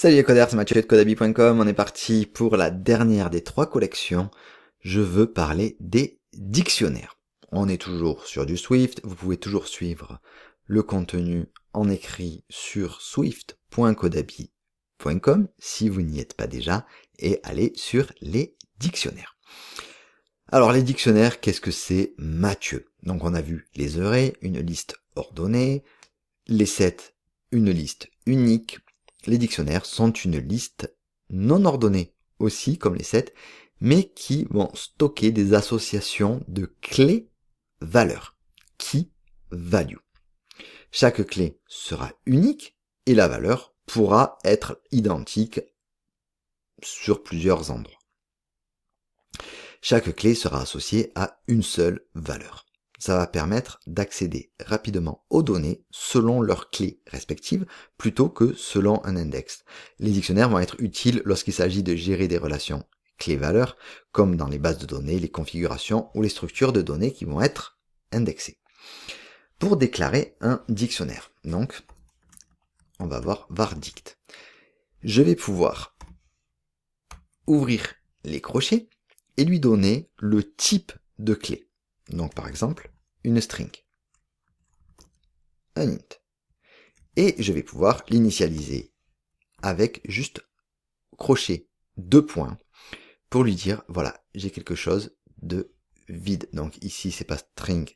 Salut les codeurs, c'est Mathieu de Codabi.com, on est parti pour la dernière des 3 collections. Je veux parler des dictionnaires. On est toujours sur du Swift, vous pouvez toujours suivre le contenu en écrit sur swift.codabi.com si vous n'y êtes pas déjà, et aller sur les dictionnaires. Alors les dictionnaires, qu'est-ce que c'est, Mathieu? Donc on a vu les arrays, une liste ordonnée, les sets, une liste unique. Les dictionnaires sont une liste non ordonnée aussi, comme les sets, mais qui vont stocker des associations de clés valeurs, key value. Chaque clé sera unique et la valeur pourra être identique sur plusieurs endroits. Chaque clé sera associée à une seule valeur. Ça va permettre d'accéder rapidement aux données selon leurs clés respectives plutôt que selon un index. Les dictionnaires vont être utiles lorsqu'il s'agit de gérer des relations clés-valeurs, comme dans les bases de données, les configurations ou les structures de données qui vont être indexées. Pour déclarer un dictionnaire, donc, on va voir vardict. Je vais pouvoir ouvrir les crochets et lui donner le type de clé. Donc par exemple, une string, un int. Et je vais pouvoir l'initialiser avec juste crochet 2 points pour lui dire, voilà, j'ai quelque chose de vide. Donc ici, c'est pas string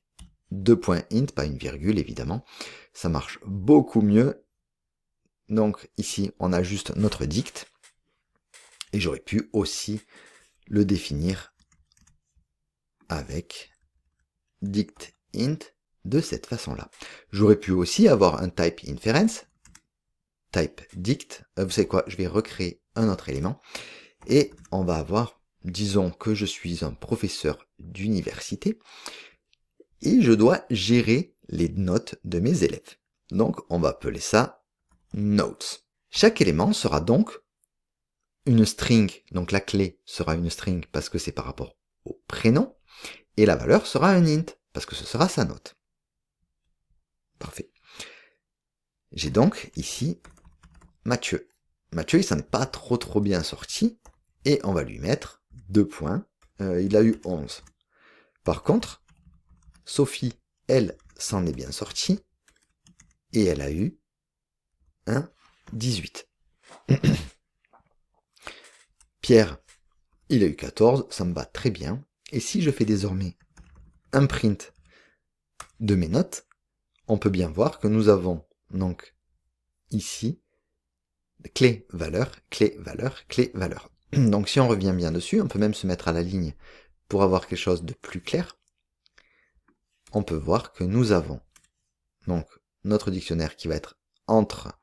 2 points int, pas une virgule évidemment. Ça marche beaucoup mieux. Donc ici, on a juste notre dict. Et j'aurais pu aussi le définir avec dict int de cette façon-là. J'aurais pu aussi avoir un type inference, type dict, vous savez quoi, je vais recréer un autre élément, et on va avoir, disons que je suis un professeur d'université, et je dois gérer les notes de mes élèves. Donc on va appeler ça notes. Chaque élément sera donc une string, donc la clé sera une string parce que c'est par rapport au prénom, et la valeur sera un int, parce que ce sera sa note. Parfait. J'ai donc ici Mathieu. Mathieu, il s'en est pas trop bien sorti, et on va lui mettre 2 points. Il a eu 11. Par contre, Sophie, elle, s'en est bien sortie, et elle a eu un 18. Pierre, il a eu 14, ça me va très bien. Et si je fais désormais un print de mes notes, on peut bien voir que nous avons donc ici clé, valeur, clé, valeur, clé, valeur. Donc si on revient bien dessus, on peut même se mettre à la ligne pour avoir quelque chose de plus clair. On peut voir que nous avons donc notre dictionnaire qui va être entre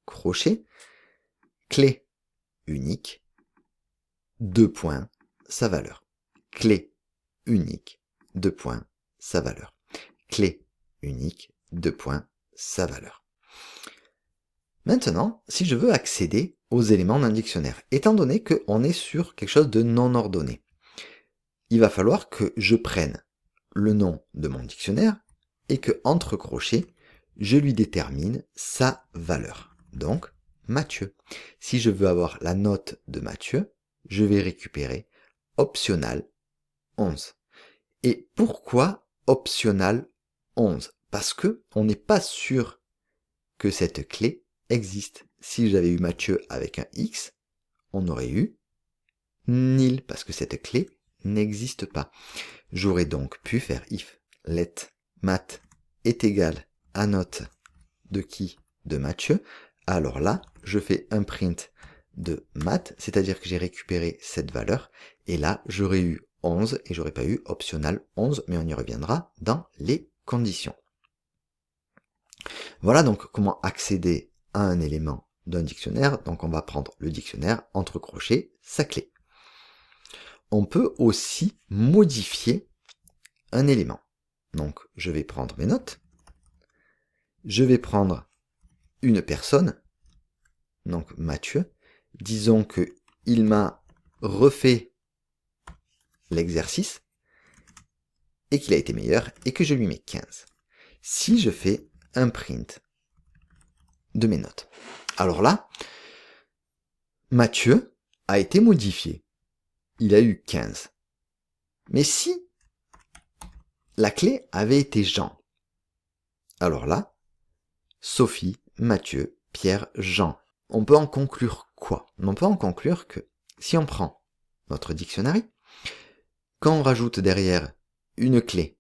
crochets, clé unique, 2 points, sa valeur. Clé unique, 2 points, sa valeur. Clé unique, 2 points, sa valeur. Maintenant, si je veux accéder aux éléments d'un dictionnaire, étant donné qu'on est sur quelque chose de non ordonné, il va falloir que je prenne le nom de mon dictionnaire et que, entre crochets, je lui détermine sa valeur. Donc, Mathieu. Si je veux avoir la note de Mathieu, je vais récupérer optional 11. Et pourquoi optional 11? Parce que on n'est pas sûr que cette clé existe. Si j'avais eu Mathieu avec un X, on aurait eu nil, parce que cette clé n'existe pas. J'aurais donc pu faire if let mat est égal à note de qui? De Mathieu. Alors là, je fais un print de mat, c'est-à-dire que j'ai récupéré cette valeur, et là, j'aurais eu 11, et j'aurais pas eu optional 11, mais on y reviendra dans les conditions. Voilà donc comment accéder à un élément d'un dictionnaire. Donc on va prendre le dictionnaire, entre crochets, sa clé. On peut aussi modifier un élément. Donc je vais prendre mes notes. Je vais prendre une personne, donc Mathieu. Disons que il m'a refait l'exercice et qu'il a été meilleur et que je lui mets 15. Si je fais un print de mes notes. Alors là, Mathieu a été modifié. Il a eu 15. Mais si la clé avait été Jean, alors là, Sophie, Mathieu, Pierre, Jean. On peut en conclure quoi? On peut en conclure que si on prend notre dictionnaire, quand on rajoute derrière une clé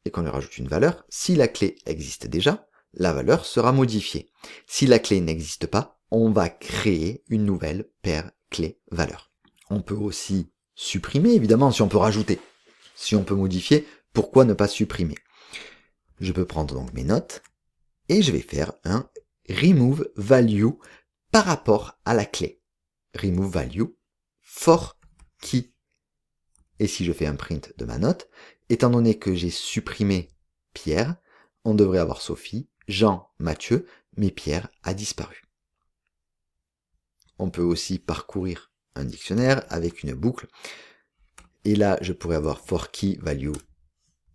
et qu'on lui rajoute une valeur, si la clé existe déjà, la valeur sera modifiée. Si la clé n'existe pas, on va créer une nouvelle paire clé-valeur. On peut aussi supprimer, évidemment, si on peut rajouter. Si on peut modifier, pourquoi ne pas supprimer? Je peux prendre donc mes notes et je vais faire un remove value par rapport à la clé. Remove value for key. Et si je fais un print de ma note, étant donné que j'ai supprimé Pierre, on devrait avoir Sophie, Jean, Mathieu, mais Pierre a disparu. On peut aussi parcourir un dictionnaire avec une boucle. Et là, je pourrais avoir for key value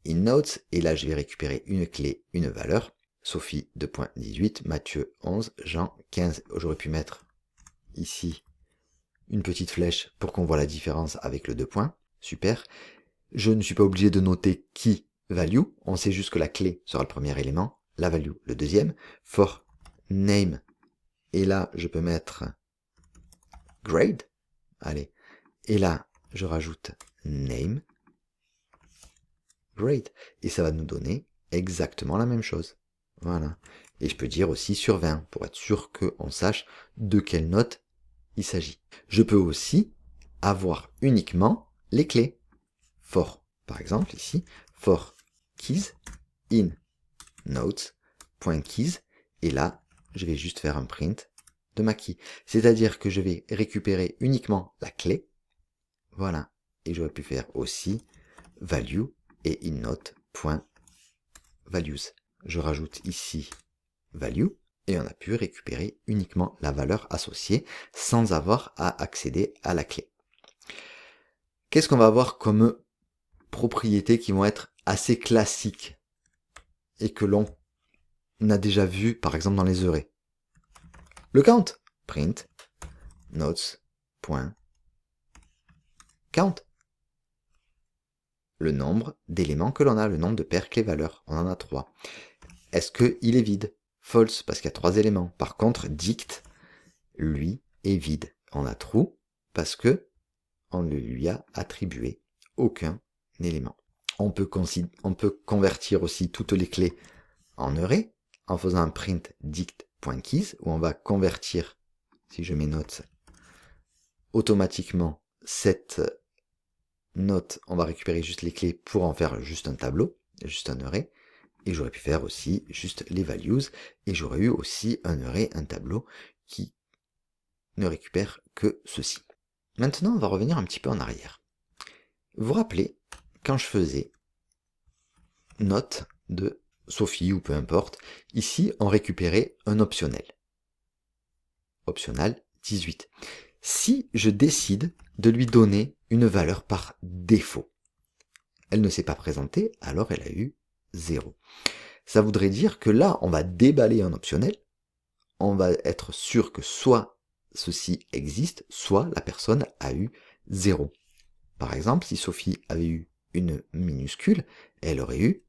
in notes. Et là, je vais récupérer une clé, une valeur. Sophie 2.18, Mathieu 11, Jean 15. J'aurais pu mettre ici une petite flèche pour qu'on voit la différence avec le 2 points. Super. Je ne suis pas obligé de noter key value. On sait juste que la clé sera le premier élément, la value le deuxième. For name. Et là, je peux mettre grade. Allez. Et là, je rajoute name. Grade. Et ça va nous donner exactement la même chose. Voilà. Et je peux dire aussi sur 20 pour être sûr qu'on sache de quelle note il s'agit. Je peux aussi avoir uniquement les clés. For, par exemple, ici, for keys in notes.keys. Et là, je vais juste faire un print de ma key. C'est-à-dire que je vais récupérer uniquement la clé. Voilà. Et j'aurais pu faire aussi value et in note.values. Je rajoute ici value et on a pu récupérer uniquement la valeur associée sans avoir à accéder à la clé. Qu'est-ce qu'on va avoir comme propriétés qui vont être assez classiques et que l'on a déjà vu par exemple dans les arrays? Le count, print notes.count. Le nombre d'éléments que l'on a, le nombre de paires clés-valeurs, on en a 3. Est-ce qu'il est vide? False, parce qu'il y a 3 éléments. Par contre, dict, lui, est vide. On a true, parce que on ne lui a attribué aucun élément. On peut convertir aussi toutes les clés en array, en faisant un print dict.keys, où on va convertir, si je mets notes, automatiquement cette note, on va récupérer juste les clés pour en faire juste un tableau, juste un array. Et j'aurais pu faire aussi juste les values, et j'aurais eu aussi un array, un tableau qui ne récupère que ceci. Maintenant, on va revenir un petit peu en arrière. Vous vous rappelez, quand je faisais note de Sophie ou peu importe, ici, on récupérait un optionnel. Optionnel 18. Si je décide de lui donner une valeur par défaut, elle ne s'est pas présentée, alors elle a eu 0. Ça voudrait dire que là, on va déballer un optionnel, on va être sûr que soit ceci existe, soit la personne a eu 0. Par exemple, si Sophie avait eu une minuscule, elle aurait eu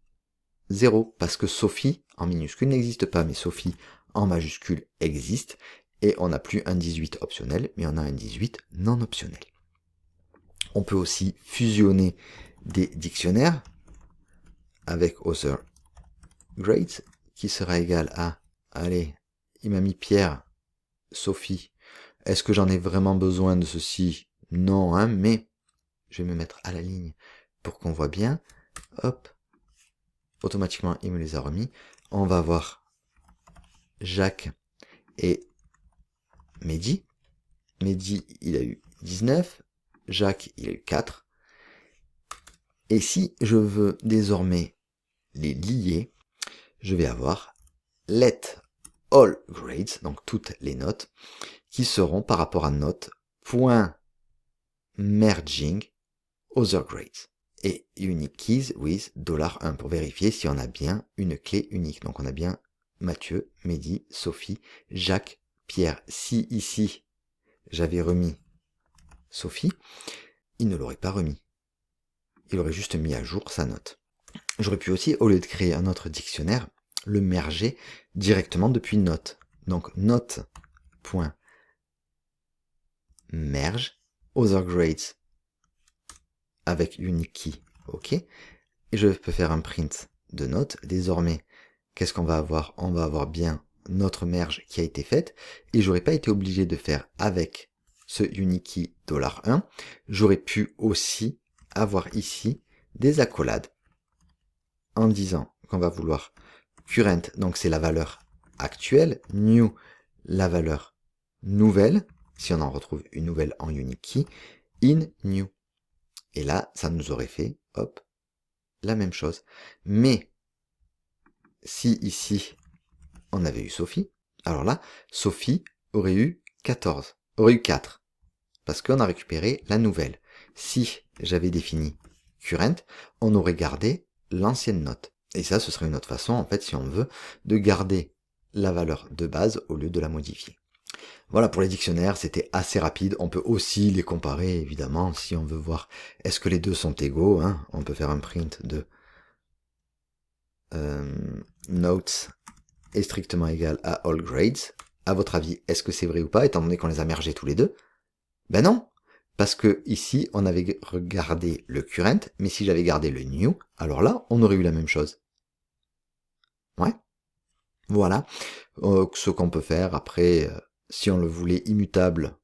0, parce que Sophie en minuscule n'existe pas, mais Sophie en majuscule existe, et on n'a plus un 18 optionnel, mais on a un 18 non optionnel. On peut aussi fusionner des dictionnaires avec other grades, qui sera égal à, allez, il m'a mis Pierre, Sophie, est-ce que j'en ai vraiment besoin de ceci? Non, hein, mais je vais me mettre à la ligne pour qu'on voit bien, hop, automatiquement il me les a remis, on va voir Jacques et Mehdi, Mehdi il a eu 19, Jacques il a eu 4, et si je veux désormais les lier, je vais avoir let all grades, donc toutes les notes, qui seront par rapport à note point merging other grades. Et unique keys with $1 pour vérifier si on a bien une clé unique. Donc on a bien Mathieu, Mehdi, Sophie, Jacques, Pierre. Si ici j'avais remis Sophie, il ne l'aurait pas remis. Il aurait juste mis à jour sa note. J'aurais pu aussi, au lieu de créer un autre dictionnaire, le merger directement depuis note. Donc note.merge other grades avec unique key, ok. Et je peux faire un print de note. Désormais, qu'est-ce qu'on va avoir? On va avoir bien notre merge qui a été faite, et j'aurais pas été obligé de faire avec ce unique key $1. J'aurais pu aussi avoir ici des accolades en disant qu'on va vouloir current, donc c'est la valeur actuelle, new, la valeur nouvelle, si on en retrouve une nouvelle en unique key, in new. Et là, ça nous aurait fait, hop, la même chose. Mais, si ici, on avait eu Sophie, alors là, Sophie aurait eu 14, aurait eu 4, parce qu'on a récupéré la nouvelle. Si j'avais défini current, on aurait gardé l'ancienne note. Et ça, ce serait une autre façon, en fait, si on veut, de garder la valeur de base au lieu de la modifier. Voilà, pour les dictionnaires, c'était assez rapide. On peut aussi les comparer, évidemment, si on veut voir est-ce que les deux sont égaux. Hein. On peut faire un print de notes est strictement égal à all grades. À votre avis, est-ce que c'est vrai ou pas, étant donné qu'on les a mergés tous les deux? Ben non, parce que ici, on avait regardé le current, mais si j'avais gardé le new, alors là, on aurait eu la même chose. Ouais. Voilà. Ce qu'on peut faire après, si on le voulait immutable,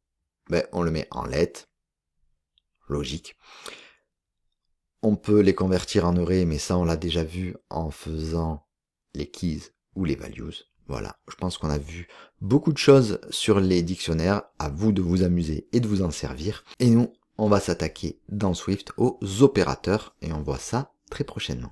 ben, on le met en let. Logique. On peut les convertir en array, mais ça, on l'a déjà vu en faisant les keys ou les values. Voilà, je pense qu'on a vu beaucoup de choses sur les dictionnaires. À vous de vous amuser et de vous en servir. Et nous, on va s'attaquer dans Swift aux opérateurs et on voit ça très prochainement.